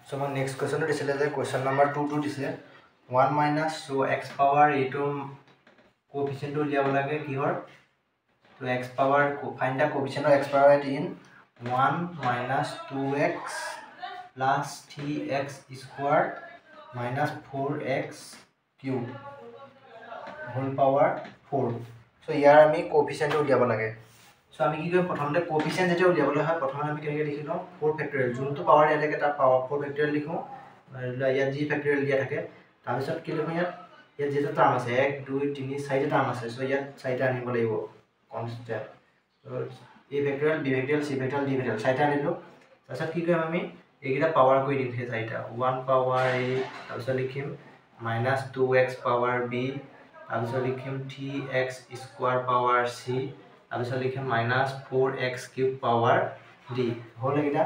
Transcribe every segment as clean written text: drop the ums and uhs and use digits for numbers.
So my next question is question number 2 to this 1 minus so x power a to coefficient to liya bola ke ki hor to x power find the coefficient of x power in 1 minus 2x plus 3x squared minus 4x cube whole power 4 so here ami coefficient to liya bola ke so আমি কি কই প্ৰথমতে কোএফিচিয়েন্ট যেটা উলিয়াবলৈ হয় প্ৰথমে আমি কেনেকৈ লিখিলো 4 ফেক্টৰিয়েল যোনটো পাৱাৰ দিয়া থাকে তাৰ পাৱাৰ 4 ফেক্টৰিয়েল লিখো ইয়াত জি ফেক্টৰিয়েল দিয়া থাকে তাৰ পিছত কি লিখো ইয়াত যেটা টাৰ্ম আছে 1 2 3 4টা টাৰ্ম আছে সো ইয়াত 4টা আনিব লাগিব constant so a factorial b factorial c factorial d factorial 4টা আনিলো তাৰপিছত কি কৰিম আমি এইকেইটা পাৱাৰ কৰি দিম সেই 4টা 1 পাৱাৰ a তাৰপিছত লিখিম -2x পাৱাৰ b তাৰপিছত লিখিম 3x স্কয়াৰ পাৱাৰ c তাৰপিছত লিখিম -4x কিউব পাৱাৰ d হল এটা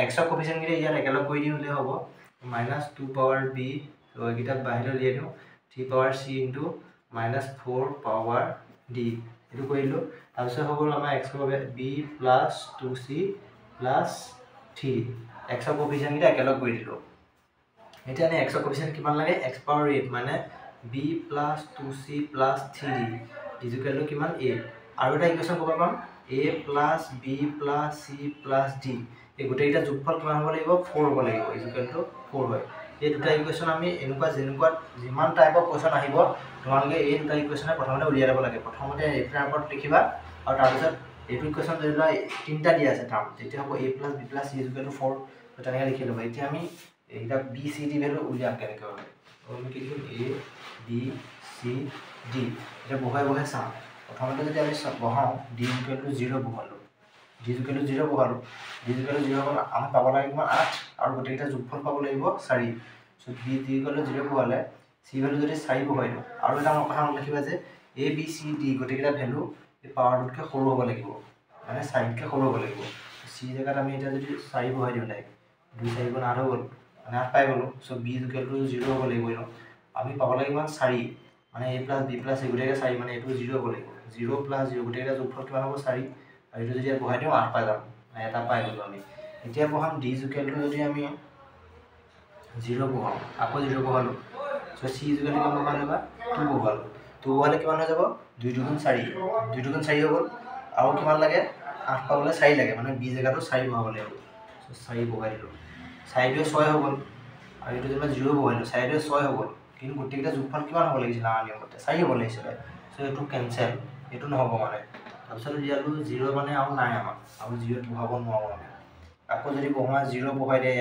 x ৰ কোএফিচিয়েন্ট গিৰে ইয়াত একেলগ কৰি দিলে হ'ব -2 পাৱাৰ b তো এটা বাহিৰ লিয়ে দিও 3 পাৱাৰ c * -4 পাৱাৰ d এটো কৰিলো তাৰপিছত হ'ল আমাৰ x হবে b + 2c + 3 x ৰ কোএফিচিয়েন্ট গিৰে একেলগ কৰি দিলো এটা আমি x ৰ কোএফিচিয়েন্ট কিমান লাগে x পাৱাৰ 8 মানে b + 2c + 3d = কিমান 8 আৰু এটা ইকুৱেশ্যন ক'ব পাম a + b + c + d এই গোটেইটা যোগফল কিমান হ'ব লাগিব 4 হ'ব লাগিব = 4 হয় এই দুটা ইকুৱেশ্যন আমি এনেকুৱা যেনেকুৱা যিমান টাইপৰ কোৱেশ্যন আহিব তোমালোকে এই দুটা ইকুৱেশ্যনে প্ৰথমতে উলিয়াই ল'ব লাগে প্ৰথমতে এটা ওপৰত লিখিবা আৰু তাৰ পিছত এইটো ইকুৱেশ্যন যেটা তিনটা দিয়া আছে টাৰ্ম তেতিয়া হ'ব a + b + c = 4 তো তেনেকৈ লিখি ল'বা এতিয়া আমি এইটা b c d ভ্যালু উলিয়াম কেনেকৈ হবে আমি কি লিখিম a b c d এটা বহাই বহাই চাম প্ৰথমতে যদি আমি বহাও d = 0 বহালো d = 0 বহালো d = 0 হ'ল আমি পাব লাগে কিমান 8 আৰু গোটেইটা যোগফল পাব লাগিব 4 সো b = 0 বহালে c ভ্যালু যদি 4 বহাই দিও আৰু এটা কথা মনত ৰাখিবা যে a b c d গোটেইটা ভ্যালু এই পাৱাৰটোতকৈ সৰু হ'ব লাগিব মানে 4তকৈ সৰু হ'ব লাগিব c জায়গাত আমি এটা যদি 4 বহাই দিও লাইক 2 4 গুণ 8 হ'ল মানে 8 পাই গলো সো b = 0 হ'ব লাগিব আমি পাব লাগে কিমান 4 মানে a + b + c গোটেইটা 4 মানে এটো 0 হ'ব লাগিব 0 + 0 গোটেইটা যোগফল কিমান হ'ব 4 আৰু এটো যদি বহাই দিও 8 পাই যাম এটা পাই গলো আমি এতিয়া বহাম d = যদি আমি 0 বহাও আকৌ 0 বহালো সো c = কিমান বহালে 2 বহালো 2 বহালে কিমান হৈ যাব 2 * 2 = 4 2 * 2 = 4 হৈ গল আৰু কিমান লাগে 8 পাবলে 4 লাগে মানে b জায়গাটো 4 বহাব লাগিব সো 4 বহাই দিলো 4 * 2 = 6 হৈ গল আৰু এটো যেটা 0 বহাইলো 4 * 2 = 6 হৈ গল কিন্তু গোটেইটা যোগফল কিমান হ'ব লাগিছিল আমাৰ নিয়মতে 4 হ'ব লাগিছিল সো এটো কেনসেল এটো নহব মানে তাৰপিছত দিয়ালো 0 মানে আৰু নাই আমাৰ আৰু 0 বহাব নোৱাৰো আমি আকৌ যদি বহা 0 বহাই দিয়া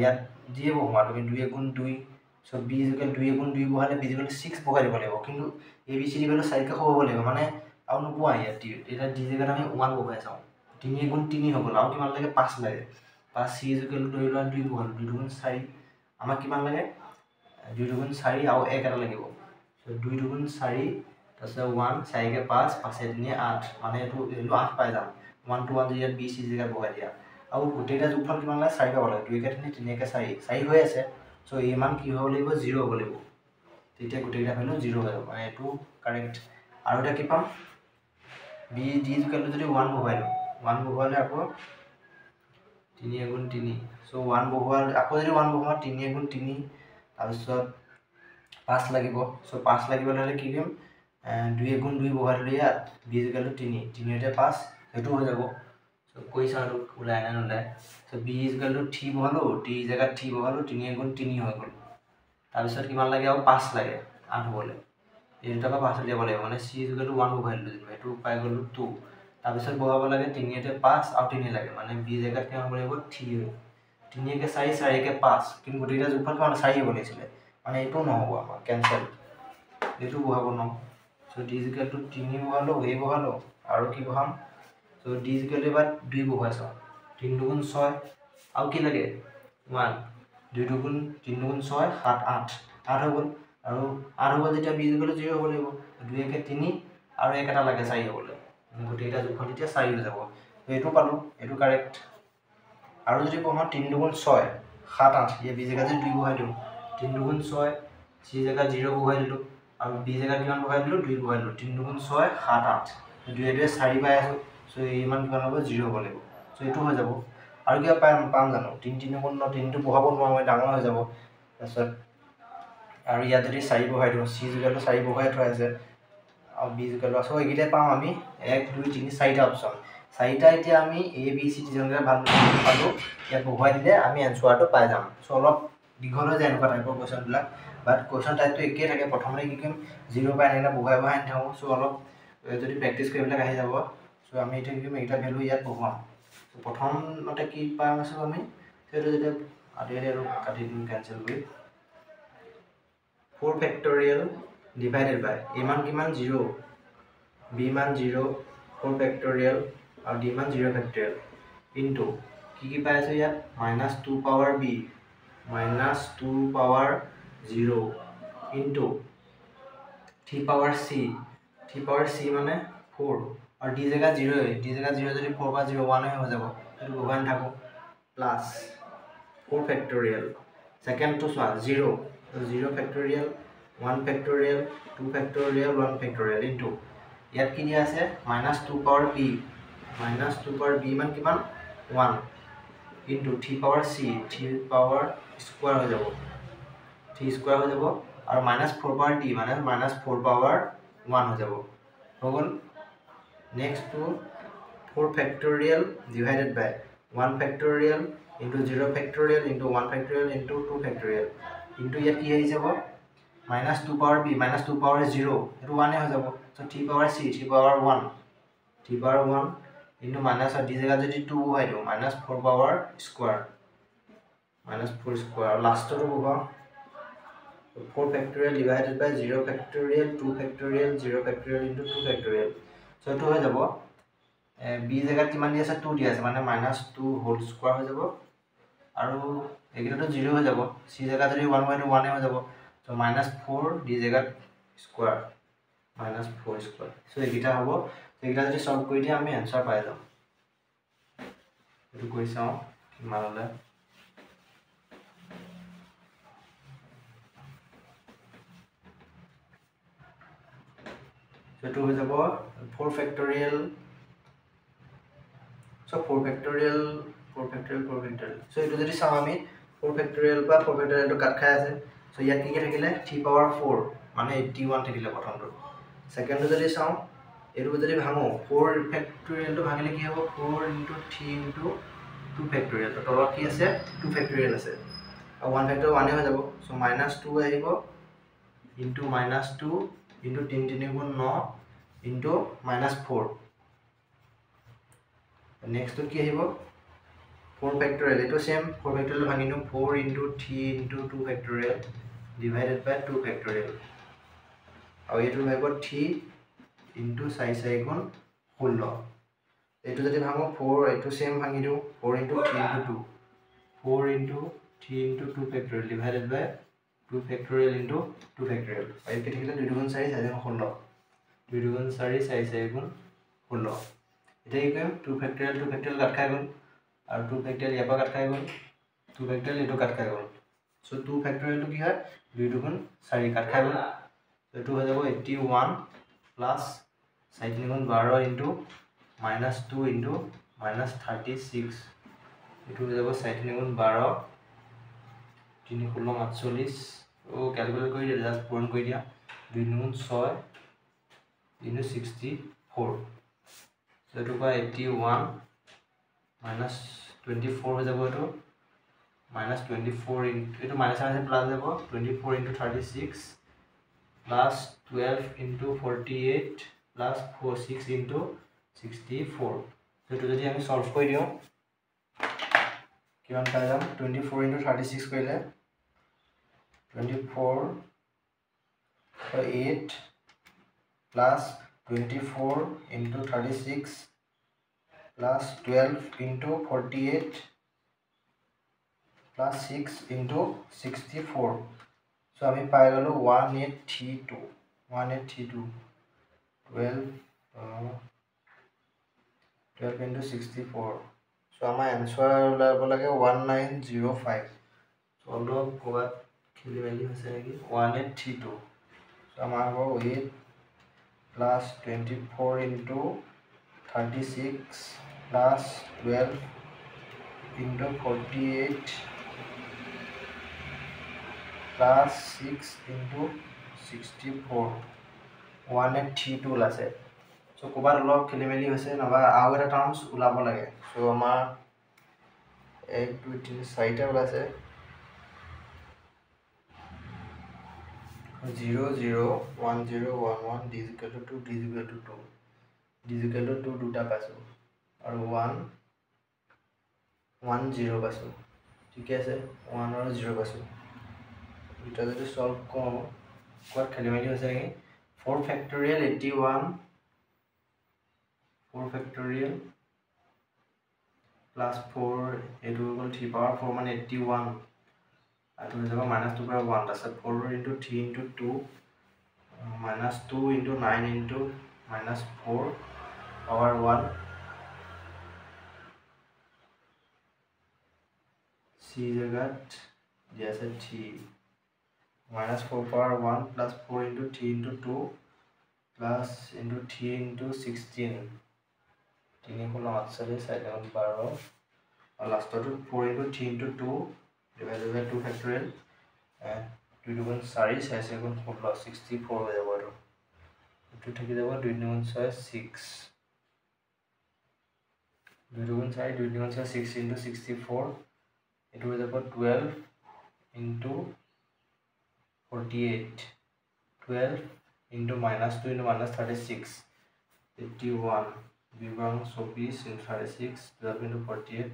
ইয়াত দিয়ে বহা তুমি 2 * 2 সো b = 2 * 2 বহালে b = 6 বহাই দিব লাগিব কিন্তু a b c d value 4 কৈ হ'ব লাগিব মানে আৰু নোপোৱা ইয়াত এটা d জায়গাত আমি 1 বহাই চাও 3 * 3 হৈ গল আৰু কিমান লাগে 5 লাগে 5 c = ধৰি লোৱা 2 বহালো 2 * 4 আমাক কিমান লাগে 2 * 4 আৰু 1 এটা লাগিব সো 2 * 4 তাৰপিছত 1 4 কে 5 5 * 3 = 8 মানে এটো 8 পাই যাম 1 to 1 যদি b c জায়গাত বহাই দিয়া আৰু গোটেইটা যোগফল কিমান লাগে 4 পাব লাগে 2 কে 3 3 কে 4 4 হৈ আছে সো এই মান কি হ'ব লাগিব 0 হ'ব লাগিব তেতিয়া গোটেইটা ভ্যালু 0 হৈ যাব মানে এটো কারেক্ট আৰু এটা কি পাম b d = যদি 1 বহাই দিও 1 বহালে আকৌ 3 * 3 সো 1 বহালে আকৌ যদি 1 বহাও 3 * 3 তাৰপিছত 5 লাগিব সো 5 লাগিবলৈ হলে কি কৰিম 2 * 2 বহাই দিলে ইয়াত b = 3 3 তে 5 এটো হৈ যাব সো কৈছা আৰু ওলাই না নলাই সো b = 3 বহালো d জায়গাত 3 বহালো 3 * 3 হৈ গল তাৰপিছত কিমান লাগে আৰু 5 লাগে 8 হ'বলে এই দুটা 5 দিব লাগিব মানে c = 1 বহাই দিলো এটো পাই গলো 2 তাৰপিছত বহাব লাগে 3 তে 5 আৰু 3 লাগে মানে b জায়গাত কিমান হ'ব লাগিব 3 3 কে 4 4 কে 5 কিন্তু গোটেইটা যোগফল কিমান 4 হ'ব লাগিছিল মানে এটো নহব আমাৰ কেনসেল এটো বহাব ন সো d = 3 বহালো a বহালো আৰু কি বহাম সো d = এবাৰ 2 বহাইছো 3 * 2 = 6 আৰু কি লাগে 1 2 * 3 * 6 7 8 8 হৈ গল আৰু 8 হ'ব যেতিয়া b = 0 হ'ব লাগিব 2 কে 3 আৰু 1 এটা লাগে 4 হ'বলে গোটেইটা যোগফল তেতিয়া 4 হৈ যাব এটো পালো এটো কারেক্ট আৰু যদি বহাও 3 * 2 = 6 7 8 এই b জায়গাত যদি 2 বহাই দিও 3 * 2 = 6 c জায়গাত 0 বহাই দিলো আৰু b জায়গাত কিমান বহাই দিলো 2 বহাই দিলো 3 * 2 = 6 7 8 2 তে 4 পাই আছো সো এই মান কিমান হ'ব 0 হ'ব লাগিব সো এটো হৈ যাব আৰু কিবা পাম জানো 3 3 গুণ 9 3 টো বহাব নোৱাৰো ডাঙৰ হৈ যাব তাৰপিছত আৰু ইয়াত যদি 4 বহাই দিওঁ c = 4 বহাই থোৱা আছে আৰু b = সো এইকেইটা পাম আমি 1 2 3 4টা অপচন 4টা এতিয়া আমি a b c তিনিজনকে ভাল পালো ইয়াত বহাই দিলে আমি এনসাৰটো পাই যাম সো অলপ দীঘল হৈ যায় এনেকুৱা টাইপৰ কোৱেশ্চনবিলাক বাট কোৱেশ্চন টাইপটো একেই থাকে প্ৰথমতে কি কৰিম 0 পাই না বহাই নাথাকো সো অলপ যদি প্ৰেক্টিছ কৰিবলৈ আহি যাব সো আমি এটা কি কৰিম এটা ভ্যালু ইয়াত বহাম সো প্ৰথমতে কি পাম আছে আমি সেইটো যদি আদি আৰু কাটি দিম কেনসেল কৰি 4 factorial divided by a মান কিমান 0 b মান 0 4 factorial আৰু d মান 0 factorial into কি পাই আছে ইয়াত -2 power b -2 power 0 into 3 power c মানে 4 আৰু d জায়গা 0 যদি 4 বা 0 1 হৈ যাব এটো বহাই থাকো প্লাস 4 factorial সেকেন্ড তো 0 0 factorial 1 factorial 2 factorial 1 factorial into ইয়াত কি দিয়া আছে -2 power b মান কিমান 1 into 3 power c 3 power square হৈ যাব 3 square হৈ যাব আৰু -4 power d মানে -4 power 1 হৈ যাব হৈ গল next to 4 factorial divided by 1 factorial into 0 factorial into 1 factorial into 2 factorial into ইয়াত কি হৈ যাব -2 power b -2 power 0 এটো 1 হৈ যাব so 3 power c 3 power 1 into minus d জায়গা যদি 2 বহাই দিও -4 power square -4 square last to বহাও 4 factorial divided by 0 factorial 2 factorial 0 factorial into 2 factorial so to হৈ যাব b জায়গা কিমান দি আছে 2 দি আছে মানে -2 whole square হৈ যাব আৰু এগিটাটো 0 হৈ যাব c জায়গা যদি 1 হয় 1 হৈ যাব so -4 d জায়গা square -4 square so এগিটা হ'ব এগিটা যদি সলভ কৰি দিয়া আমি आंसर পাই যাম এটো কই চাও কিমান হলে so to হৈ যাব 4 factorial so 4 factorial so এটো যদি চাও আমি 4 factorial বা 4 factorial তো কাট খাই আছে so ইয়াত কি থাকিলে 3 power 4 মানে 81 থাকিলে প্ৰথমটো সেকেন্ড যদি চাও এটো যদি ভাঙো 4 factorial তো ভাঙিলে কি হ'ব 4 into 3 into 2 factorial তো তলত কি আছে 2 factorial আছে আৰু 1 factorial 1 হৈ যাব so -2 আহিব into -2 into 3 3 গুণ 9 into -4 next to কি আহিব 4 factorial eto same 4 factorial ভাঙিনো 4 into 3 into 2 factorial divided by 2 factorial আৰু এটো হ'ব 3 into 4 4 গুণ 16 এটো যদি ভাঙো 4 এটো same ভাঙি দিও 4 into 3 into 2 4 into 3 into 2 factorial divided by 2 factorial into 2 factorial আৰু কি থাকিলে 2 গুণ 4 4 গুণ 16 2 গুণ 4 4 4 গুণ 16 এটা কি কৰিম 2 factorial কাট খাই গল আৰু 2 factorial ইয়াপা কাট খাই গল 2 factorial এটো কাট খাই গল সো 2 factorial তো কি হয় 2 গুণ 4 কাট খাই গল এটো হৈ যাব 81 প্লাস 4 গুণ 12 into -2 into -36 এটো হৈ যাব 4 গুণ 12 3 16 48 ও ক্যালকুলেট কৰি দিয়া জাস্ট পূৰণ কৰি দিয়া 2 গুণ 6 into 64 so to by 81 minus 24 হৈ যাব এটো -24 into এটো মাইনাস আছে প্লাস যাব 24 into 36 plus 12 into 48 plus 46 into 64 so এটো যদি আমি সলভ কৰি দিও কিমান পাই যাম 24 into 36 কৰিলে 24 8 plus 24 into 36 plus 12 into 48 plus 6 into 64 so আমি পাই গলো 1832 12 into 64 so আমাৰ आंसर ওলাব লাগে 1905 so অলপ কোৱাত খেলি মেলি হৈছে নেকি 1832 so আমাৰ হ'ব 8 plus 24 into 36 plus 12 into 48 plus 6 into 64 182 ওলাইছে সো কোবাৰ অলপ খেলিমেলি হৈছে নবা আৰু এটা টাৰ্মছ ওলাব লাগে সো আমাৰ 1 2 3 4টা ওলাইছে 0 0 1 0 1 1 d is equal to 2 d is equal to 2 d is equal to 2 দুটা পাইছো আৰু 1 1 0 পাইছো ঠিক আছে 1 আৰু 0 পাইছো এটা যদি সলভ কৰোঁ কোৱাত খেলিমেলি হৈছে নেকি 4 factorial 81 4 factorial plus 4 it will equal 3 power 4 মানে 81 আৰু হৈ যাব -2 পৰা 1 আছে 4 into 3 into 2 -2 into 9 into -4 power 1 c জায়গাত দিয়া আছে 3 -4 power 1 plus 4 into 3 into 2 plus into 3 into 16 3 को 48 7 12 और लास्ट तो 4 into 3 into 2 divided by 2 factorial and 2 2 4 6 7 64 हो जाएगा तो 2 थकी जाएगा 2 2 6 2 2 4 2 2 6 into 64 it will be 12 into 48 12 into -2 into -36 81 বিভাগ 24 into 36 12 into 48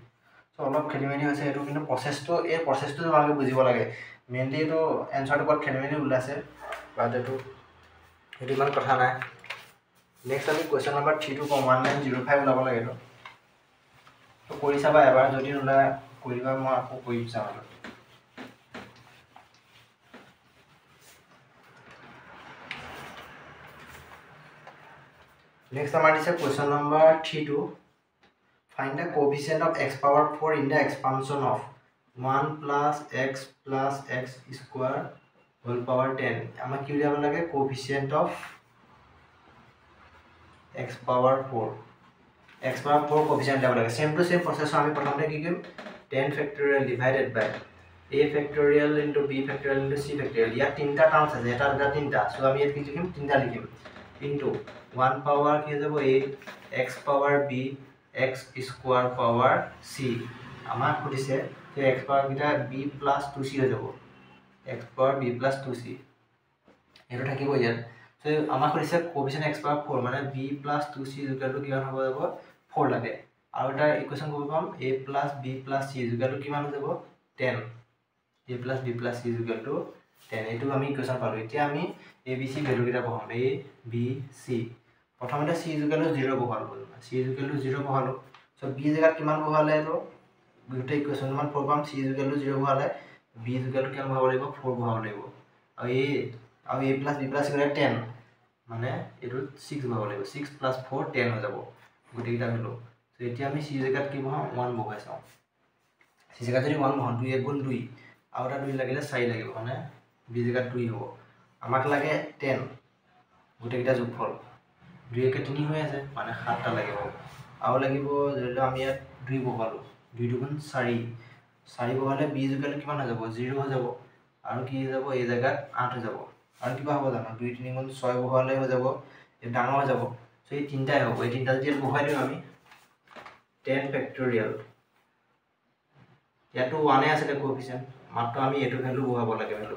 সো অলপ খেলিমেলি হৈছে এটো কিন্তু প্ৰসেসটো এই প্ৰসেসটো তোমালোকে বুজিব লাগে মেইনলি এটো এনসাৰটো ক'ত খেলিমেলি ওলাইছে বাট এটো ইমান কথা নাই নেক্সট আমি কোৱেশ্চন নম্বৰ 3 টু 1905 ওলাব লাগে এটো তো কৰি চাবা এবাৰ যদি ওলাই কৰিবা মই আকৌ কৰি চাম Next, our question number 3 find the coefficient of x power 4 in the expansion of 1 plus x square whole power 10. Ama ki diya lage coefficient of x power 4. X power 4 coefficient diya lage. Same to same process ami prothome ki kim 10 factorial divided by a factorial into b factorial into c factorial. Ya tinta terms ase eta duta tinta. So ami et ki likhim tinta likhim. Into 1 power কি যাব a x power b x square power c আমাক খুদিছে যে x power কিটা b plus 2c হৈ যাব x power b plus 2c এটো থাকিব ইয়াত সো আমাক খুদিছে কোএফিসিয়েন্ট x power 4 মানে b plus 2c equal to কিমান হ'ব যাব 4 লাগে আৰু এটা ইকুয়েশন কৰিব পাম a plus b plus c equal two কিমান হৈ যাব 10 a plus b plus c equal two 10 এটো আমি ইকুয়েশন পালো এতিয়া আমি abc ভ্যালু কিটা পাম a b c প্ৰথমতে c ইকুয়াল টু 0 বহালো c ইকুয়াল টু 0 বহালো সো b জায়গাত কিমান বহালে এটো দুটা ইকুয়েশন মান ফৰ্ম c ইকুয়াল টু 0 বহালে b ইকুয়াল টু কিমান বহাব লাগিব 4 বহাব লাগিব আৰু a plus b plus equal 10 মানে এটো 6 বহাব লাগিব 6 plus 4 10 হৈ যাব গুটিটা হলো সো এতিয়া আমি c জায়গাত কি বহাম 1 বহাই চাও c জায়গাত যদি 1 বহাম 2 1 গুণ 2 আৰু এটা 2 লাগিলে 4 লাগিব মানে b জায়গাত 2 হ'ব আমাক লাগে 10 গুটিটা যোগফল 2 কে 3 হৈ আছে মানে 7 টা লাগিব আৰু লাগিব যদি আমি ইয়াত 2 বহালো 2 2 গুণ 4 4 বহালে b ইকুয়াল কিমান হৈ যাব 0 হৈ যাব আৰু কি হৈ যাব এই জায়গাত 8 হৈ যাব আৰু কিবা হ'ব জানো 2 3 গুণ 6 বহালে হৈ যাব এই ডাঙৰ হৈ যাব সো এই তিনটাই হ'ব এই তিনটা যদি বহাই দিও আমি 10 ফ্যাক্টৰিয়েল ইয়াতো 1 এ আছে কোএফিসিয়েন্ট মাত্ৰ আমি এটো ভ্যালু বহাব লাগে ভ্যালু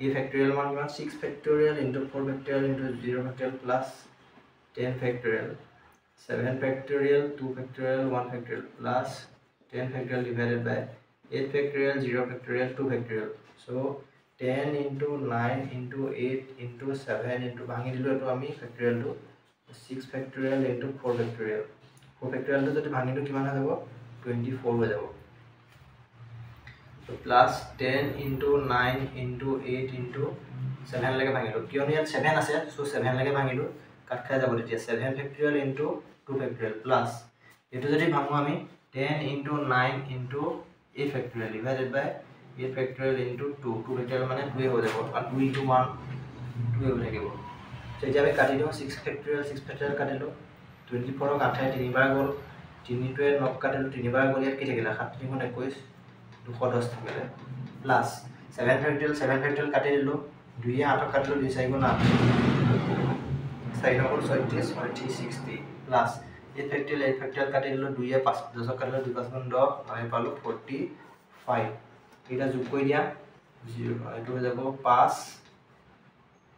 a factorial মান কিমান 6 factorial into 4 factorial into 0 factorial plus 10 factorial 7 factorial 2 factorial 1 factorial plus 10 factorial divided by 8 factorial 0 factorial 2 factorial so 10 into 9 into 8 into 7 into ভাঙি দিলো এটো আমি factorial to 6 factorial into 4 factorial 4 factorial to যদি ভাঙি দিও কিমান হৈ যাব 24 হৈ যাব so plus 10 into 9 into 8 into 7 লাগে ভাঙিলো কিয়নো ইয়াত 7 আছে সো 7 লাগে ভাঙিলো কাট খাই যাব তেতিয়া 7 factorial into 2 factorial plus এটো যদি ভাঙো আমি 10 into 9 into 8 factorial divided by 8 factorial into 2 2 factorial মানে 2 হৈ যাব আৰু 2 into 1 2 হৈ থাকিব তো এতিয়া আমি কাটি দিও 6 factorial কাটিলো 24 ক 8 তিনিবাৰ গল তিনিটোৱে 9 কাটিলো তিনিবাৰ গ'লে কি থাকিলে 7 3 21 210 থাকিলে প্লাস 7 ফেক্টৰিয়েল কাটি দিলো 2 এ 8 কাটিলো 2 4 গুণ 8 4 গুণ 36 মানে 360 প্লাস 8 ফেক্টৰিয়েল কাটি দিলো 2 এ 5 10 কাটিলো 2 5 গুণ 10 আমি পালো 45 এটা যোগ কৰি দিয়া 0 এটো হৈ যাব 5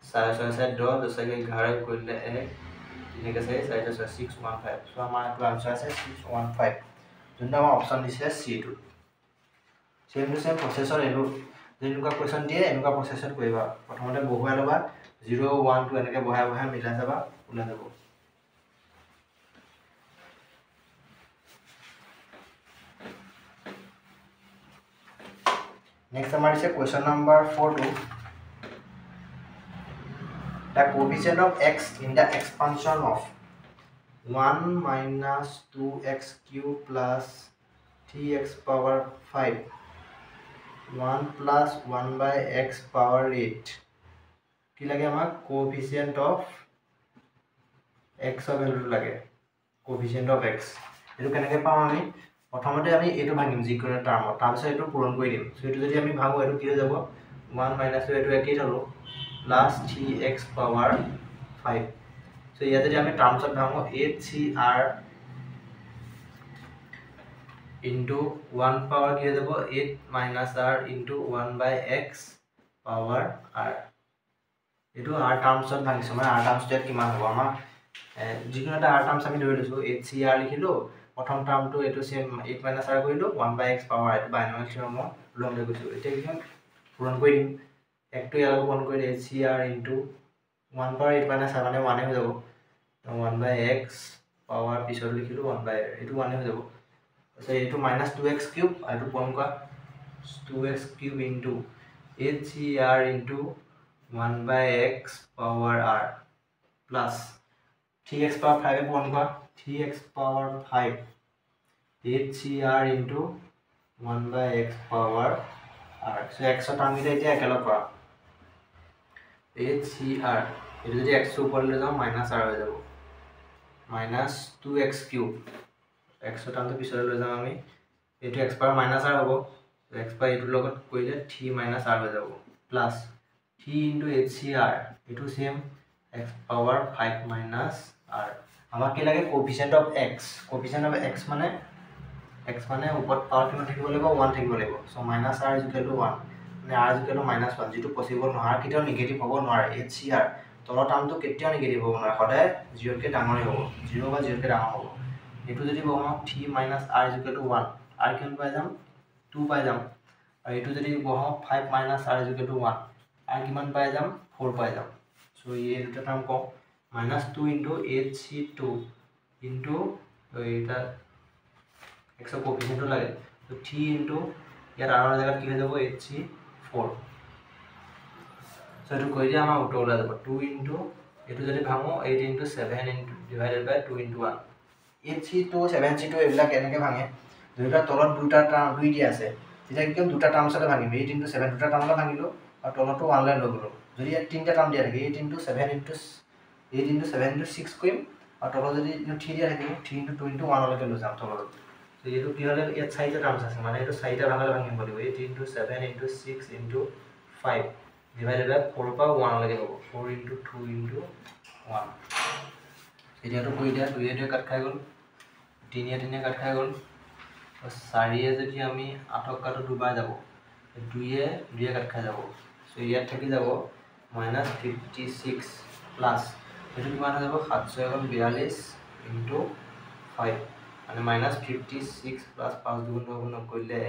4 6 7 10 10 11 কৰিলে 1 ঠিক আছে 4 6 615 সো আমাৰ এটো আনসাৰ আছে 615 যোনটো আমাৰ অপচন দিছে সি টু সেম টু সেম প্ৰসেসৰ এলো যেনেকুৱা কোৱেশ্চন দিয়ে এনেকুৱা প্ৰসেসত কৰিবা প্ৰথমতে বহুৱাই লবা 0 1 2 এনেকৈ বহাই বহাই মিলাই যাবা ওলাই যাব নেক্সট আমাৰ দিছে question number 42 The coefficient of x in the expansion of 1 minus 2x cube plus 3x power 5 1 plus 1 by x power 8 কি লাগে আমাক coefficient of x of value লাগে coefficient of x এটো কেনেকৈ পাম আমি প্ৰথমতে আমি এটো ভাঙিম যিকোনো টাৰ্মত তাৰপিছত এটো পূৰণ কৰি দিম সো এটো যদি আমি ভাঙো এটো কি হৈ যাব 1 minus এটো একেই থলো plus 3x power 5 so ইয়াতে যদি আমি টার্মছত ভাঙো 8cr into 1 power কি হৈ যাব 8 minus r into 1 by x power r এটো r টার্মছত ভাঙিছো মানে r টার্মছত কিমান হ'ব আমাৰ যিকোনো এটা r টাৰ্মছ আমি ধৰি লৈছো 8cr লিখিলো প্ৰথম টাৰ্মটো এটো সেম 8 minus r কৰিলো 1 by x power এটো বাইনমিয়াল থিওৰেমত লং লৈ গৈছো এতিয়া কি পূৰণ কৰি দিম একটো ইয়াৰ পূৰণ কৰি cr into 1 power 8 minus r মানে 1 হৈ যাব 1 by x power পিছত লিখিলো 1 by এটো 1 হৈ যাব আছে এটো minus 2x cube আৰু পূৰণ কৰা 2x cube into 8cr into 1 by x power r plus 3x power 5 এ পূৰণ কৰা 3x power 5 8cr into 1 by x power r so x term গিটা এতিয়া একেলগ কৰা 8cr এটো যদি x ওপৰ লৈ যাও minus r হৈ যাব minus 2x cube x টার্মটো পিছলৈ লৈ যাম আমি এটো x power minus r হ'ব x by এটো লগত কৰিলে 3 minus r হৈ যাব plus 3 into 8cr এটো same x power 5 minus r আমাক কি লাগে coefficient of x মানে ওপৰত পাৱাৰ কিমান থাকিব লাগিব 1 থাকিব লাগিব so minus r is equal to 1 মানে r is equal to minus 1 যেটো পসিবল নহয় কিটাও নেগেটিভ হ'ব নোৱাৰে hcr তলৰ টাৰ্মটো কেতিয়াও নেগেটিভ হ'ব নোৱাৰে সদায় 0 কে ডাঙৰই হ'ব 0 বা 0 কে ডাঙৰ হ'ব এটো যদি বহাও 3 minus r is equal to 1 r কিমান পাই যাম 2 পাই যাম আৰু এটো যদি বহাও 5 minus r is equal to 1 r কিমান পাই যাম 4 পাই যাম সো এই দুটা টার্ম কম minus 2 into 8c2 into এটা x of coefficient লাগে তো 3 into ইয়াৰ r জায়গা কি হৈ যাব hc4 সো এটো কই দিয়া আমাৰ উত্তৰ ওলাই যাব 2 into এটো যদি ভাঙো 8 into 7 into divided by 2 into 1 hc2 7c2 এবিলাক এনেকৈ ভাঙে দুটা তলত দুটা টার্ম দুই দিয়া আছে তেতিয়া কি দুটা টার্মছতে ভাঙিম 8 into 7 দুটা টার্মলা ভাঙিলো আৰু তলতো 1 লাইন লৈ গলো যদি ইয়াত তিনটা টার্ম দিয়া থাকে 8 into 7 into 8 into 7 into 6 কৰিম আৰু তলত যদি 3 দিয়া থাকে 3 into 2 into 1 লৈকে লৈ যাম তলত তো এইটো কি হলে ইয়াত চাৰিটা টাৰ্মছ আছে মানে এইটো চাৰিটা ভাগলৈ ভাঙিব লাগিব 8 into 7 into 6 into 5 divided by 4 পৰা 1 লৈকে হ'ব 4 into 2 into 1 এতিয়াটো কৰি দিয়া 2 এ 2 কাট খাই গল 3 এ 3 কাট খাই গল 4 এ যদি আমি 8 কাটো দুবাৰ যাব 2 এ 2 কাট খাই যাব সো ইয়াত থাকি যাব -56 প্লাস এটো কিমান হৈ যাব 742 into 5 মানে -56 plus 5 দুগুণ গুণ কৰিলে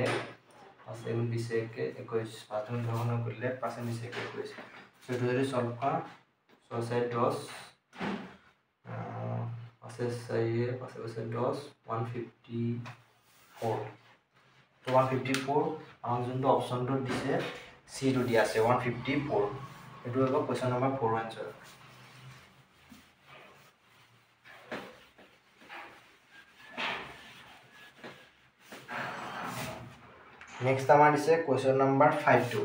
5 গুণ 20 কে 21 5 গুণ গুণ কৰিলে 5 গুণ 20 কে 21 সো এটো যদি সলভ কৰা 6 7 10 5 6 5 10 154 তো 154 আমাক যোনটো অপচনটো দিছে সি টু দিয়া আছে 154 এটো হ'ব কোৱেশ্চন নম্বৰ 4 আনসাৰ Next আমাৰ দিছে question number 52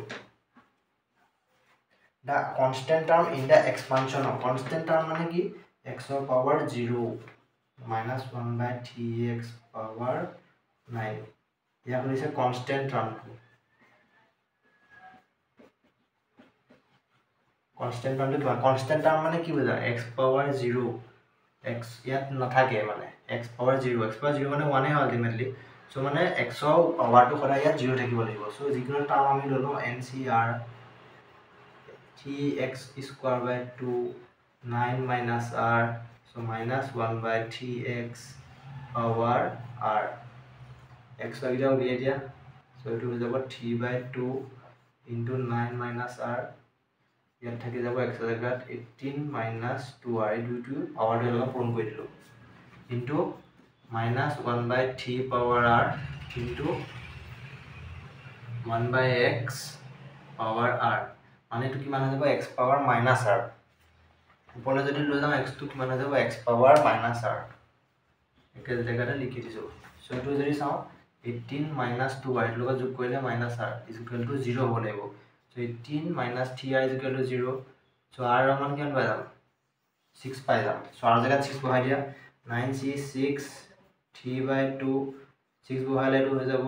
the constant term in the expansion of constant term মানে কি x of power 0 minus 1 by 3x power 9 ইয়াক হৈছে কনস্ট্যান্ট টার্মটো কনস্ট্যান্ট টার্ম মানে কি বুঝা x power 0 x ইয়াত নাথাকে মানে x power 0 মানে 1 হে আলটিমেটলি সো মানে x ৰ পাৱাৰটো সদায় ইয়াত 0 থাকিব লাগিব সো যিকোনো টার্ম আমি ললো ncr 3x square by 2 9 minus r so minus 1 by 3x power r x আগিটা উলিয়াই দিয়া so এটো হৈ যাব 3 by 2 into 9 minus r ইয়াত থাকি যাব x জায়গাত 18 minus 2r এই দুইটো পাৱাৰ লগত পূৰণ কৰি দিলো into minus 1 by 3 power r into 1 by x power r মানে এটো কিমান হৈ যাব x power minus r উপরে যদি লৈ যাম x টো কিমান হৈ যাব x power minus r একে জায়গাতে লিখি দিছো সো এটো যদি চাও 18 minus 2r এর লগত যোগ কৰিলে minus r is equal to 0 হ'ব লাগিব so 18 minus 3r is equal to 0 so r ৰ মান কিমান পাই যাম 6 পাই যাম so r জায়গাত 6 বহাই দিয়া 9c 6 3 by 2 6 বহাইলে এটো হৈ যাব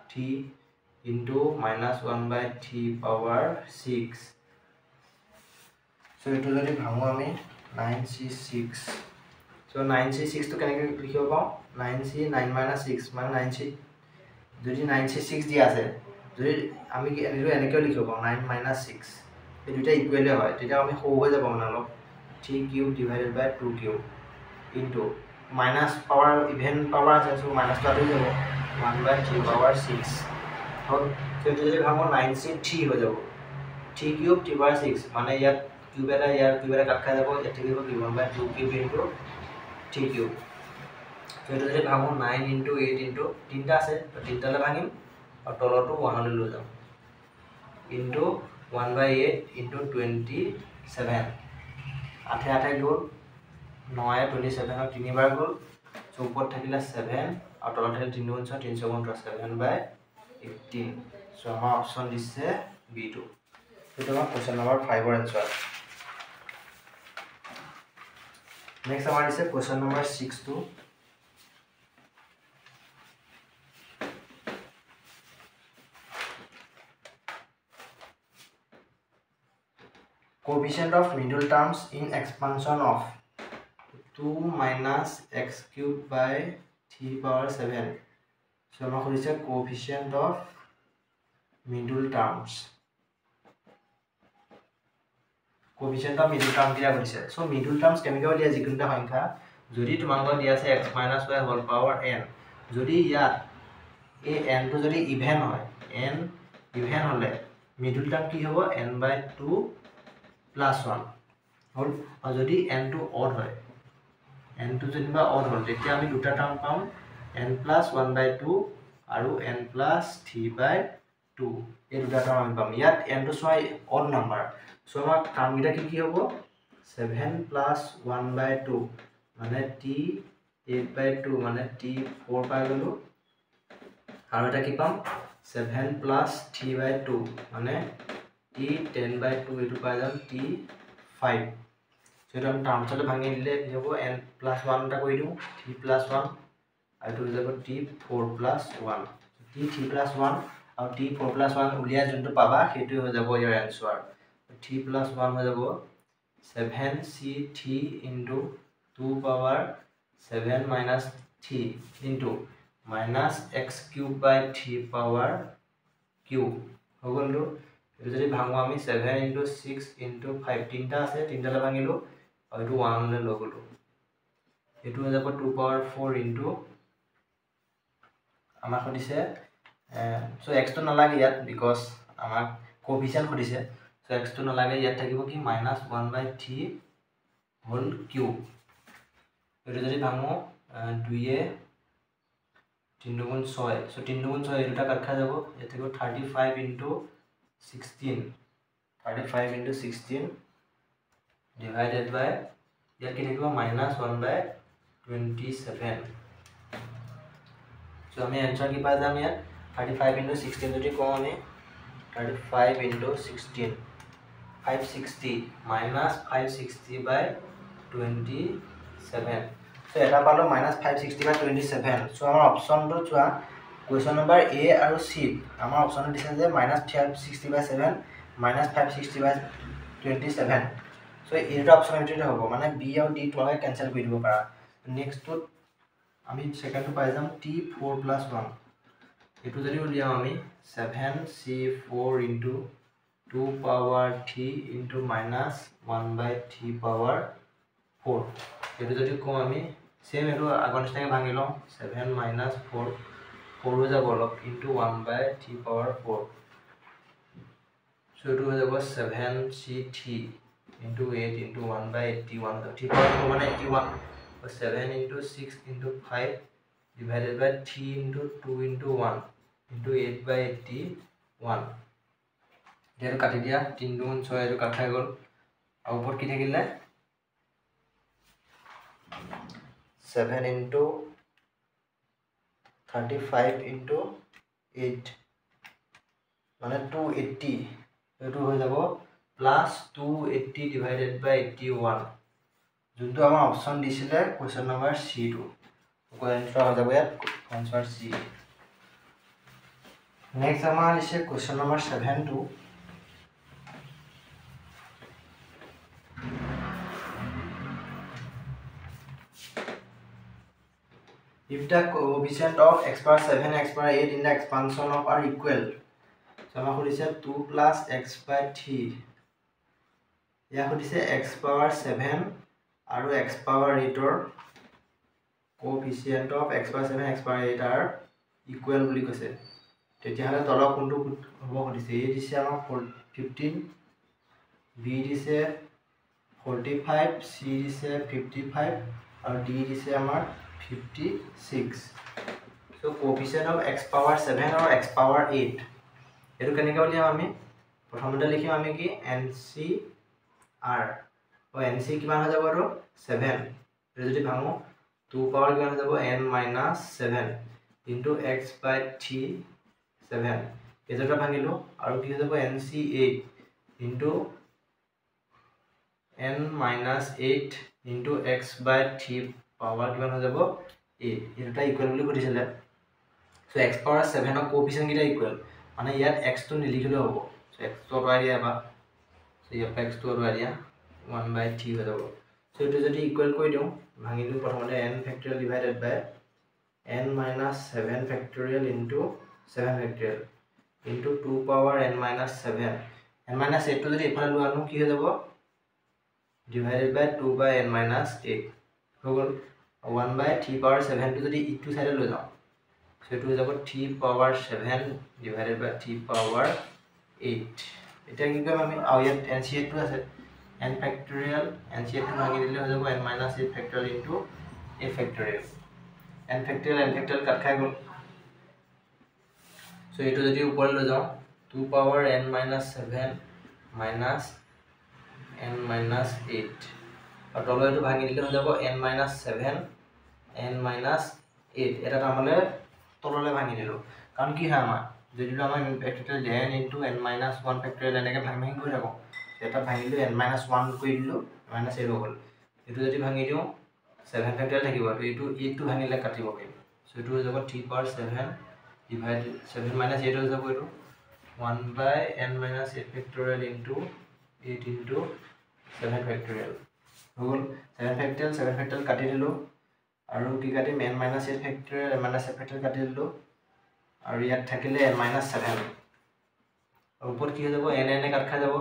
3 into minus 1 by 3 power 6 so এটো যদি ভাঙো আমি 9c6 so 9c6 তো কেনেকৈ লিখিব পাও 9c 9 minus 6 মানে 9c যদি 9c6 দিয়া আছে যদি আমি এনেকৈ লিখিব পাও 9 minus 6 এই দুটা ইকুয়াল হয় তেতিয়া আমি সৌ হৈ যাব মানে অলপ 3 cube divided by 2 cube into minus power even power আছে so minus টো আহি যাব 1 by 3 power 6 হল তো যদি ভাঙো 9c3 হৈ যাব 3 cube 3 by 6 মানে ইয়াত cube এটা ইয়াৰ cube এটা কাট খাই যাব এটা থাকিব 1 by 2 cube into 3 cube so এটা যদি ভাঙো 9 into 8 into 3টা আছে তো 3টালে ভাঙিম আৰু তলটো 1 লৈ লৈ যাম into 1 by 8 into 27 8 8 গল 9 27 আৰু 3 বাৰ গল so ওপৰত থাকিলে 7 আৰু তলত থাকিলে 3 গুণ 6 300 গুণ 7 by 18 so আমাৰ অপচন দিছে B2 এটা আমাৰ কোৱেশ্চন নম্বৰ 5 ৰ আনসাৰ নেক্সট আমাৰ দিছে কোৱেশ্চন নম্বৰ 6 টো coefficient of middle terms in expansion of 2 minus x cubed by 3 power 7 so আমাৰ কৰিছে coefficient of middle terms coefficient of middle term দিয়া কৰিছে so middle terms কেনেকৈ দিয়া যিকোনটা সংখ্যা যদি তোমালোকৰ দিয়া আছে x minus y whole power n যদি ইয়াত এই n টো যদি ইভেন হয় n ইভেন হলে middle term কি হ'ব n by 2 plus 1 হল আৰু যদি n টো অড হয় n টো যেনিবা অড হল তেতিয়া আমি দুটা টার্ম পাম n plus 1 by 2 আৰু n plus 3 by 2 এই দুটা টাৰ্ম আমি পাম ইয়াত n টো সয় অড নাম্বাৰ সো আমাৰ টার্ম গিটা কি হ'ব 7 plus 1 by 2 মানে t 8 by 2 মানে t 4 পাই গলো আৰু এটা কি পাম 7 plus 3 by 2 মানে t 10 by 2 এটো পাই যাম t 5 যেটা আমি টার্মসলে ভাঙি দিলে কি হ'ব n plus 1 টা কৰি দিও 3 plus 1 আৰু হৈ যাব t 4 plus 1 t 3 plus 1 আৰু t 4 plus 1 উলিয়া যোনটো পাবা হেতু হৈ যাব ইয়াৰ আনসাৰ 3 plus 1 হৈ যাব 7c3 into 2 power 7 minus 3 into minus x cube by 3 power cube হৈ গ'ল এটো যদি ভাঙো আমি 7 into 6 into 5 তিনটা আছে তিনটালে ভাঙিলো আৰু এটো 1 লৈ লৈ গলো এটো হৈ যাব 2 power 4 into আমাৰ খুদিছে সো x তো নালাগে ইয়াত বিকজ আমাক কোএফিচিয়েন্ট খুদিছে সো x তো নালাগে ইয়াত থাকিব কি -1 by 3 হোল কিউব এটো যদি ভাঙো 2 এ 3 গুণ 6 সো 3 গুণ 6 এটা কাট খাই যাব এ থাকিব 35 into 16 35 into 16 divided by ইয়াত কি থাকিব -1 by 27 so আমি आंसर কি পাই যাম ইয়াত 35 into 16 যদি কও আমি 35 into 16 560 minus 560 by 27 সো এটা পালো -560/27 সো আমাৰ অপশনটো চোৱা কোৱেশ্চন নম্বৰ এ আৰু সি আমাৰ অপশনটো দিছে যে -560/7 -560/27 সো এইটো অপশন ভিতৰতে হ'ব মানে বি আৰু ডি তোমালোকে কেনসেল কৰি দিব পাৰা নেক্সটটো আমি সেকেন্ডটো পাই যাম t4 + 1 এটো যদি উলিয়াও আমি 7c4 * 2 power 3 * -1/3 power 4 এটো যদি কম আমি সেম এটো আগৰ নিচিনাকৈ ভাঙি লম 7 - 4 4 হৈ যাব অলপ * 1/3 power 4 সো এটো হৈ যাব 7c3 * 8 * 1/81 3 power 4 মানে 81 7 * 6 * 5 divided by 3 * 2 * 1 * 8/81 এটো কাটি দিয়া 3 2 6 এটো কাট খাই গল আৰু ওপৰত কি থাকিলে 7 * 35 * 8 মানে 280 এটো হৈ যাব +280 divided by 81 যোনটো আমাৰ অপশন দিছিলে question number c to question হৈ যাব ইয়াত আনসাৰ সি নেক্সট আমাৰ দিছে question number 7 to if the coefficient of x power 7 x power 8 in the expansion of are equal so আমাৰ খুদিছে 2 + x/3 ইয়া খুদিছে x power 7 আৰু x power 8 ৰ coefficient of x power 7 x power 8 are equal বুলি কৈছে তেতিয়া হলে তলৰ কোনটো হ'ব খুদিছে a দিছে আমাক 15 b দিছে 45 c দিছে 55 আৰু d দিছে আমাৰ 56 so coefficient of x power 7 or x power 8 এটো কেনেকৈ উলিয়াম আমি প্ৰথমতে লিখিম আমি কি NCR ও NC কিমান হৈ যাব আৰু 7 এটো যদি ভাঙো 2 পাৱাৰ কিমান হৈ যাব n - 7 into x/3 7 এজটা ভাঙিলো আৰু কি হৈ যাব NC8 into n - 8 into x/3 power কিমান হৈ যাব 8 এটা ইকুৱেল বুলি কৈছিলে সো x পাৱাৰ 7 ৰ কোএফিচিয়েন্ট কিটা ইকুৱেল মানে ইয়াত x টো নিলিখিলে হ'ব সো x টো আঁতৰাই দিয়া বা সো ইয়াত x টো আঁতৰাই দিয়া 1/3 হৈ যাব সো এটো যদি ইকুৱেল কৰি দিও ভাঙিলো প্ৰথমতে n ফেক্টৰিয়েল ডিভাইডেড বাই n - 7 factorial into 7 factorial into 2 power n - 7 n - 8 টো যদি এফালে লৈ আনো কি হৈ যাব divided by 2/n - 8 হৈ গল 1/3 power 7 টো যদি ইটো সাইডে লৈ যাও সেটো হৈ যাব 3 power 7 divided by 3 power 8 এটা কি কম আমি আৰু ইয়াত NC8 টো আছে n factorial NC8 টো ভাঙি দিলে হৈ যাব n - 8 factorial into a factorial n factorial কাট খাই গল সো এটো যদি ওপৰ লৈ যাও 2 power n - 7 minus n - 8 আৰু তলৰ এটো ভাঙি দিলে হৈ যাব n - 7 n - 8 এটা তাৰমানে তললে ভাঙি দিলো কাৰণ কি হয় আমাৰ যদি আমাৰ factorial n into n - 1 factorial এনেকে ভাঙি গৈ থাকো এটা ভাঙিলো n - 1 কৰি দিলো -8 হৈ গল এটো যদি ভাঙি দিও 7 ফেক্টৰিয়েল থাকিব তো এটো 8 টো ভাঙিলে কাটিব পাৰিম সো এটো হৈ যাব 3 power 7 divided 7 - 8 হৈ যাব এটো 1/n - 8 factorial into 8 into 7 factorial হৈ গল 7 factorial কাটি দিলো আৰু কি কাটিম n - 8 factorial n - 7 factorial কাটি দিলো আৰু ইয়াত থাকিলে n - 7 আৰু ওপৰত কি হৈ যাব n কাট খাই যাব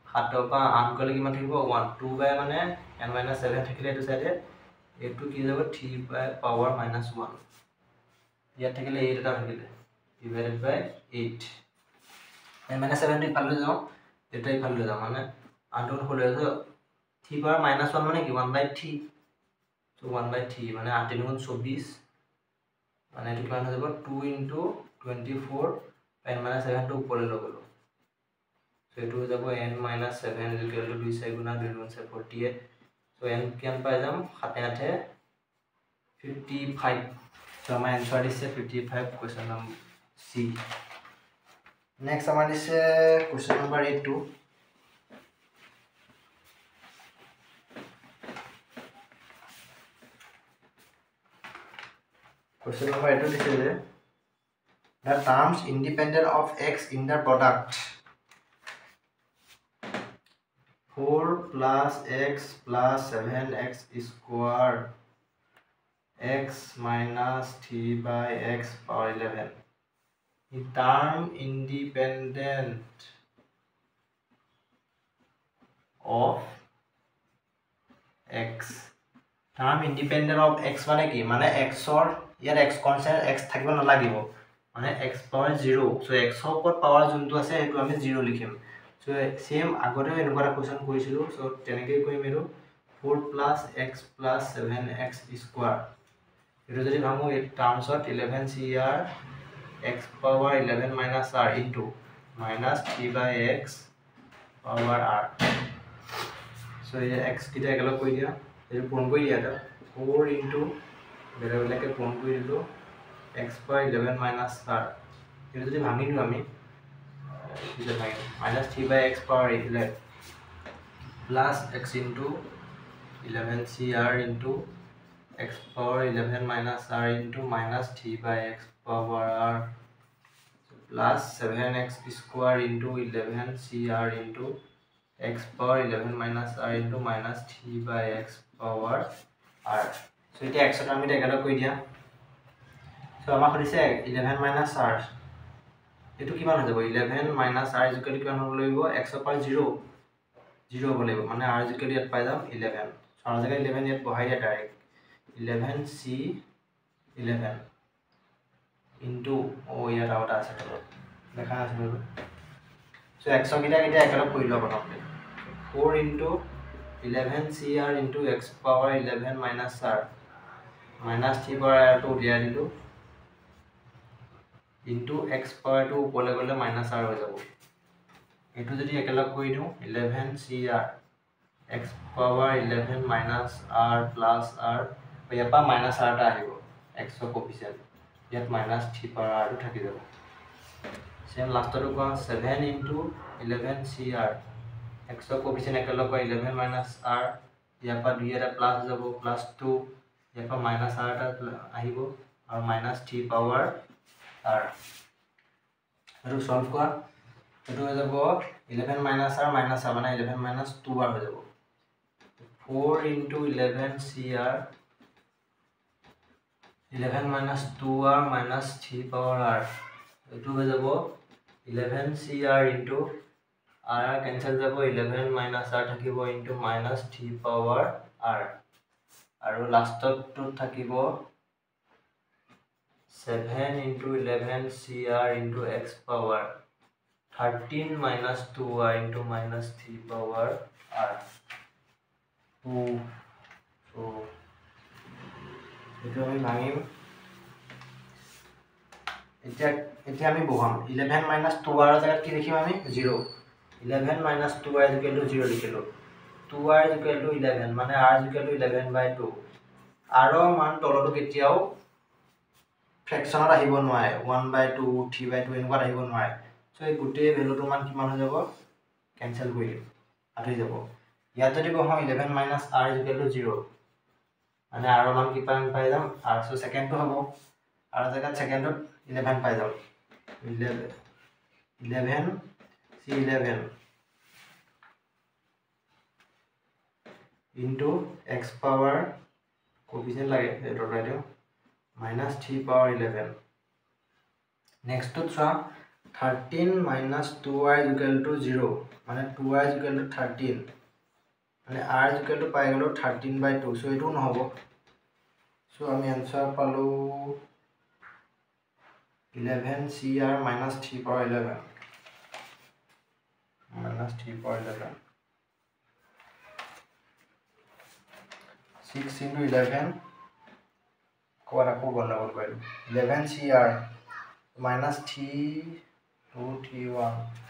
7 ৰ পৰা 8 গলে কিমান থাকিব 1 2 বাই মানে n - 7 থাকিলে এটো সাইডে এটো কি যাব 3 বাই পাৱাৰ -1 ইয়াত থাকিলে 8 এটা থাকিলে divided by 8 n - 7 টো ইফালে যাও এটা ইফালে যাও মানে 8 টো হলে 3 পাৱাৰ -1 মানে কি 1/3 so 1/3 মানে 8 × 24 মানে এটো কিমান হৈ যাব 2 into 24 n - 7 টো ওপৰলৈ লৈ গলো সো এটো হৈ যাব n - 7 2 4 2 2 48 সো n কিমান পাই যাম 7 8 55 সো আমাৰ आंसर দিছে 55 কোৱেশ্চন নম্বৰ সি নেক্সট আমাৰ দিছে question number 82 A question number 8 this is the terms independent of x in the product 4 plus x plus 7x square x minus 3 by x power 11 the term independent of x term independent of x মানে কি মানে x or year x constant x থাকিব নালাগিব মানে x power 0 so x ৰ ওপৰত power যোনটো আছে হেতু আমি 0 লিখিম so same আগতে এনেকুৱা কোৱেশ্চন কৰিছিলো so তেনেকৈ কৰিম এৰো 4 plus x plus 7x square এটো যদি ভাঙো এই টার্মছত 11cr x power 11 minus r into minus 3 by x power r so ये x किटा একেলগ কৰি দিয়া এই পূৰণ কৰি দিয়া এটা 4 into বেলেগকে পূৰণ কৰি দিলো x power 11 minus r এটো যদি ভাঙি দিও আমি minus 3 by x power 11 plus x into 11cr into x power 11 minus r into minus 3 by x power r plus 7x square into 11cr into x power 11 minus r into minus 3 by x power r so এটা x ত আমি একেলগ কৰি দিয়া so আমাক কৈছে 11 minus r এটো কিমান হৈ যাব 11 minus r ইকুৱেল কিমান হ'ব লাগিব x ৰ পাৱাৰ 0 0 হ'ব লাগিব মানে r ইকুৱেল ইয়াত পাই যাম 11 so r জায়গা 11 ইয়াত বহাই দিয়া ডাইৰেক্ট 11c 11 into ইয়াত আউট আছে তলত দেখা আছে so x ৰ কিটা একেলগ কৰি লব প্ৰথমতে 4 into 11cr into x power 11 minus r minus 3 power r to উলিয়াই দিলো into x power to ওপৰলৈ গলে minus r হৈ যাব এটো যদি একেলগ কৰি দিও 11cr x power 11 minus r plus r ইয়াপা minus r টা আহিব x ৰ কোএফিচিয়েন্ট ইয়াত minus 3 power r টো থাকি যাব সেম লাষ্টটো কোৱা 7 into 11cr x ৰ কোএফিচিয়েন্ট একেলগ কৰি 11 minus r ইয়াপা 2 এটা প্লাস যাব প্লাস 2 ইয়াপা minus r টা আহিব আৰু minus 3 power r আৰু সলভ কৰা এটো হৈ যাব 11 minus r minus r মানে 11 minus 2r হৈ যাব 4 into 11cr 11 minus 2r minus 3 power r এটো হৈ যাব 11cr into r cancel যাব 11 minus r থাকিব into minus 3 power r আৰু লাষ্টত তো থাকিব 7 into 11cr into x power 13 minus 2r into minus 3 power r 2 so এটো আমি ভাঙিম এতিয়া আমি বহাম 11 minus 2r জায়গাত কি লিখিম আমি 0 11 minus 2r equal to 0 লিখিলো 2r equal to 11 মানে r equal to 11 by 2 r ৰ মান তলটো কেতিয়াও ফ্ৰেকশনত আহিব নোৱাৰে 1 by 2 3 by 2 এনেকুৱা আহিব নোৱাৰে সো এই গুটেই ভ্যালুটো মান কিমান হৈ যাব ক্যান্সেল কৰি দিম আহি যাব ইয়াত যদি বহাম 11 minus r equal to 0 মানে r ৰ মান কিমান পাই যাম r সো সেকেন্ডটো হ'ব r জায়গাত সেকেন্ডত 11 পাই যাম 11 c 11 into x power coefficient লাগে এটো right minus 3 power 11 next to 13 minus 2r equal to 0 মানে 2r equal to 13 মানে r equal to পাই গলো 13 by 2 so এটো নহব so আমি आंसर পালো 11cr minus 3 power 11 minus 3 power 11 6 into 11 কোয়ারা কো গন্ডগোল কইলো 11cr minus 3 2 3 1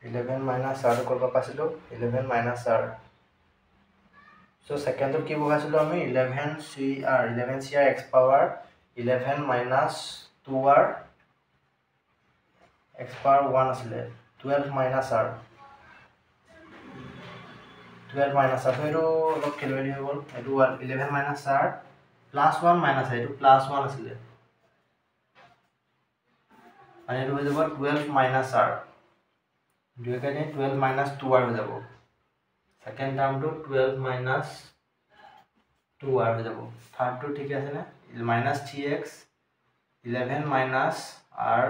11 minus r করব পাছিলো 11 minus r so second কি বহাছিলো আমি 11cr x power 11 minus 2r x power 1 আসলে 12 minus r 12 minus r so log kelvin হৈ গল এটো 11 minus r plus 1 minus এটো plus 1 আছিল আৰু এটো হৈ যাব 12 minus r দুই কানে 12 minus 2r হৈ যাব second term two 12 minus 2r হৈ যাব থার্ড টু ঠিক আছে না minus 3x 11 minus r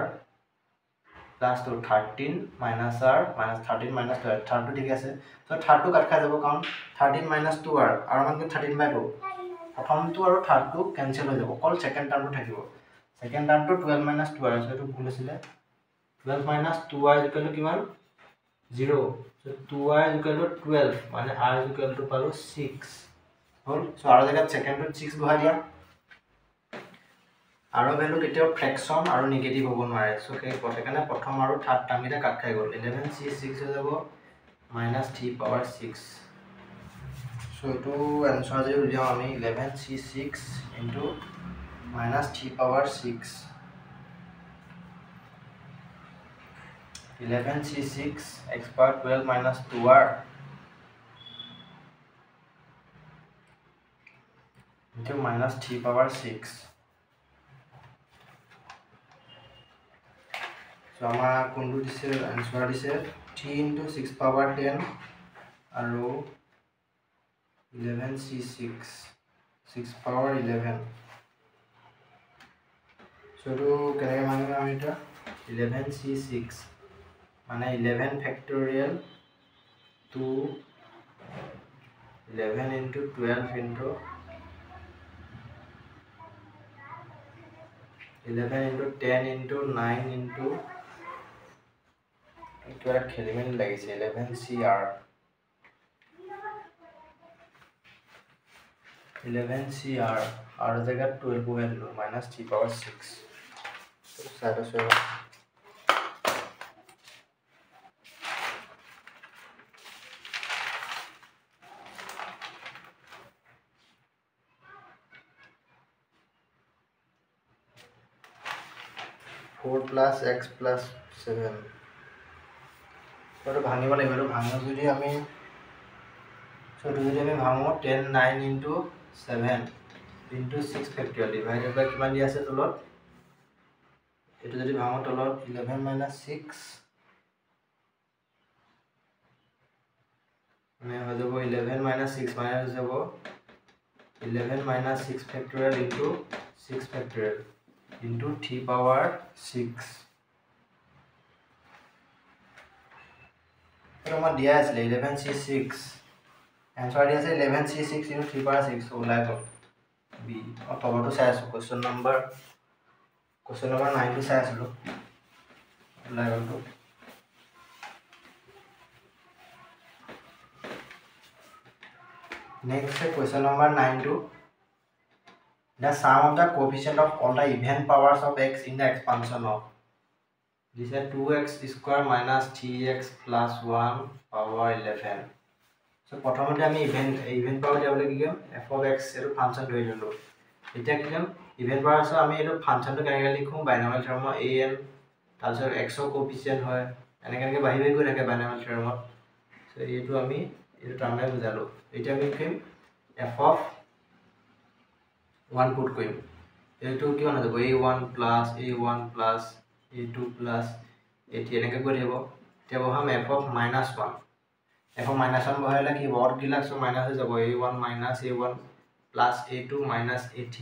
plus to 13 minus r minus 13 minus 12 third to ঠিক আছে so third to কাট খাই যাব কারণ 13 minus 2r আর মানে 13 by 2 প্রথম তো আর third to ক্যান্সেল হৈ যাব কল সেকেন্ড টার্ম তো থাকিব সেকেন্ড টার্ম তো 12 minus 2r আছে তো ভুল আছিল 12 minus 2r ইকুয়াল টু কিমান 0 so 2r ইকুয়াল টু 12 মানে r ইকুয়াল টু পালো 6 হল so আর জায়গা সেকেন্ড তো 6 বহাই দিয়া আৰু ভ্যালু কেতিয়াও ফ্ৰেকশন আৰু নেগেটিভ হ'ব নোৱাৰে সো সেই পথেকানে প্ৰথম আৰু থাৰ্ড টাৰ্মটা কাট খাই গল 11c6 হৈ যাব -3 পাৱাৰ 6 সো এটো আনসাৰ যদি উলিয়াও আমি 11c6 -3 power 6 11c6 x power 12 minus 2r into -3 power 6 so ama kundu dise answer dise 3 into 6 power 10 aru 11c6 6 power 11 so to kare mane ami eta 11c6 mane 11 factorial to 11 into 12 into 11 into 10 into 9 into এটা খেলিমেল লাগিছে 11cr 11cr আর জায়গা 12 বহাই দিলো -3 পাওয়ার 6 তো side আছে 4 plus x plus 7 তো ভাঙিব লাগিব ভাঙো যদি আমি ভাঙো 10 9 into 7 into 6 factorial divided by কিমান দি আছে তলত এটো যদি ভাঙো তলত 11 minus 6 মানে হৈ যাব 11 minus 6 মানে হৈ যাব 11 minus 6 factorial into 6 factorial into 3 power 6 तो हम दिया है 11c6 आंसर दिया है 11c6 into 3 power 6 so लाई गल b और तब तो size question number 9 to size लो लाई गल तो नेक्स्ट है question number 9 to the sum of the coefficient of all the even powers of x in the expansion of this is 2x square minus 3x plus 1 power 11 so প্রথমতে আমি even পাওয়ার দিবলে কি কম f of x এর function ধৰি ললো এটা কি কম even power আছে আমি এৰ ফাংশনটো কেনেকৈ লিখো বাইনামিয়াল থিওৰেম an তাৰপিছত x ৰ কোএফিচিয়েন্ট হয় এনেকৈ বাহি বাহি গৈ থাকে বাইনামিয়াল থিওৰেমত সো এইটো আমি এইটো টাৰ্মে বুজালো এটা আমি কি f of 1 put কৰিম এইটো কি হৈ যাব a1 plus a2 plus a3 এনেকৈ কৰি দিব তেতিয়া বহাম f of -1 f of -1 বহাইলা কি বৰ্ড গিলা সো মাইনাস হৈ যাব a1 minus a1 plus a2 minus a3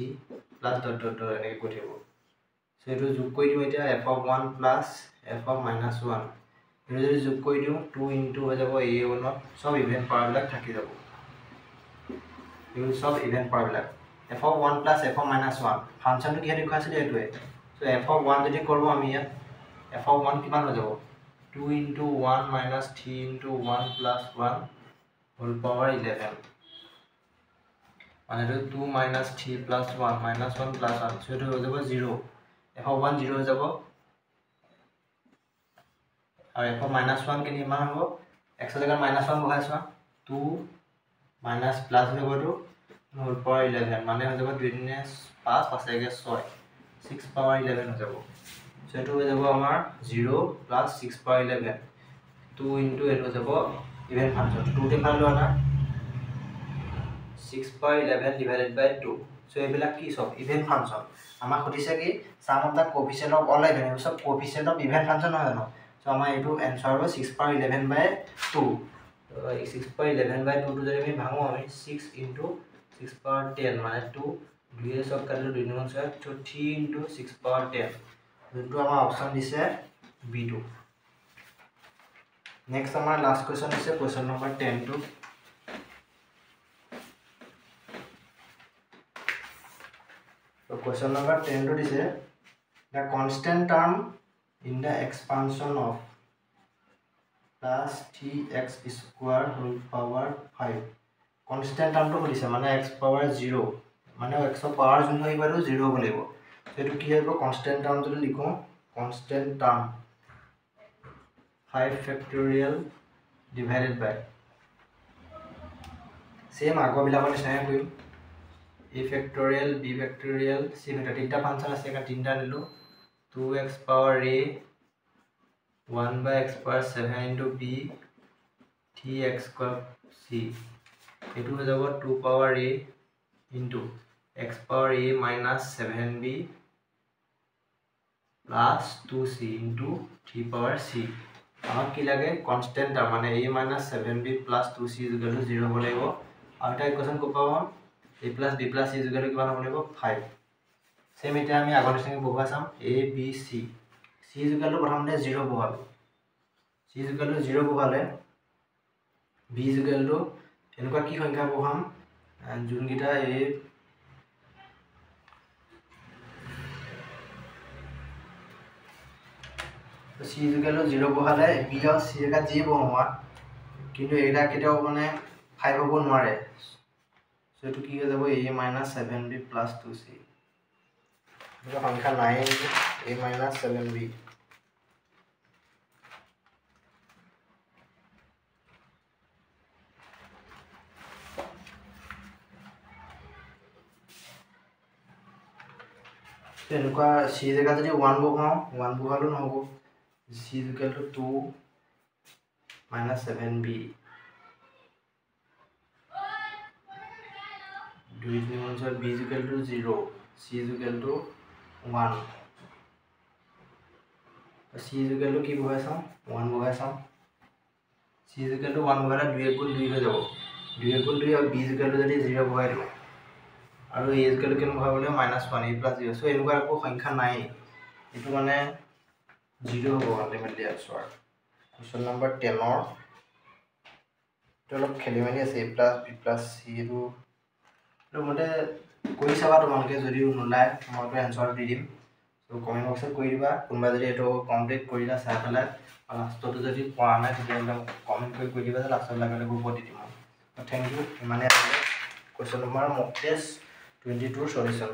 plus dot dot dot এনেকৈ কৰি দিব সো এইটো যোগ কৰি দিম এতিয়া f of 1 plus f of -1 এইটো যদি যোগ কৰি দিও 2 into হৈ যাব a1 ত সব ইভেন পাৱাৰ বিলাক থাকি যাব এই সব ইভেন পাৱাৰ বিলাক f of 1 plus f of -1 ফাংশনটো কি দেখুৱা আছিল এটোৱে সো f of 1 যদি কৰব আমি ইয়াত f of 1 কিমান হৈ যাব 2 into 1 minus 3 into 1 plus 1 whole power 11 মানে 2 minus 3 plus 1 minus 1 plus 1 so এটো হৈ যাব 0 f of 1 0 হৈ যাব আৰু f of -1 কিনি মান হ'ব x ৰ জায়গা -1 বহাইছো 2 minus plus হৈ যাব whole power 11 মানে হৈ যাব 2 * 5 5 * 6 6 power 11 হৈ যাব সো এটো হৈ যাব আমাৰ 0 plus 6 power 11 2 into এটো যাব ইভেন ফাংশন 2 তে ভাল লোৱা না 6/11 divided by 2 so এবিলাক কি সব ইভেন ফাংশন আমাক সুধিছে কি sum of the coefficient of all even সব coefficient of even function হয় জানো so আমাৰ এটো आंसर হ'ব 6/11 by 2 6/11 by 2 টো যদি আমি ভাঙো আমি 6 into 6/10 মানে 2 দুয়ে সব কাটিলো 2 9 6 so 3 into 6/10 যোনটো আমাৰ অপচন দিছে B2 নেক্সট আমাৰ লাষ্ট কোৱেশ্চন আছে কোৱেশ্চন নম্বৰ 10 টো so question number 10 to is the constant term in the expansion of plus 3x square whole power 5 constant term to is mane x power 0 mane x power jun hoi baru 0 bolebo so etu ki hobo constant term to likho constant term 5 factorial divided by same ago bilakon nisna koim a factorial b factorial c factorial tinta function ase ka tinta nilu 2x power a 1 by x power 7 into b 3x square c etu ho jabo 2 power a into x power a minus 7b plus 2c into 3 power c amak ki lage constant term mane a minus 7b plus 2c is equal to 0 bolebo aru ta equation ko pawam a plus b plus c is equal to কিমান হ'ব লাগিব 5 same এটা আমি আগৰ নিচিনা বহুৱা চাম a b c c is equal to প্ৰথমতে 0 বহালো c is equal to 0 বহালে b is equal to এনেকুৱা কি সংখ্যা বহাম যোন গিটা a c is equal to 0 বহালে b আৰু c একা যি বহোৱা কিন্তু এটা কেটাও মানে 5 হ'ব নোৱাৰে so etu ki ho jabo a minus 7b plus 2c eto সংখ্যা নাই a minus 7b এনেকুৱা c জায়গা যদি 1 বহাও 1 বহালো নহব c is equal to 2 minus 7b 2 b is equal to 0 c is equal to 1 c is equal to কি বহাই চাম 1 বহাই চাম c is equal to 1 বহালে 2 গুণ 2 হৈ যাব 2 গুণ 2 আৰু b is equal to যদি 0 বহাই দিও আৰু a is equal to কিমান বহাবলে -1 a plus 0 so এনেকুৱা একো সংখ্যা নাই এটো মানে 0 হ'ব আলটিমেটলি আনসাৰ কোশ্চেন নম্বৰ 10 ৰ অলপ খেলি মেলি আছে a plus b plus c এটো মতে কই চাবা তোমালোকে যদি নোলাই মই তো আনসার দি দিম তো কমেন্ট বক্সত কৈ দিবা কোনবা যদি এটো কমপ্লিট কৰিলা চাই পেলাই লাষ্টটো যদি পোৱা নাই তেতিয়া কমেন্ট কৰি কৈ দিবা লাষ্টত লাগলে গ্ৰুপত দি দিম থ্যাংক ইউ মানে কোশ্চেন নম্বৰ মক টেষ্ট 22 সলিউশন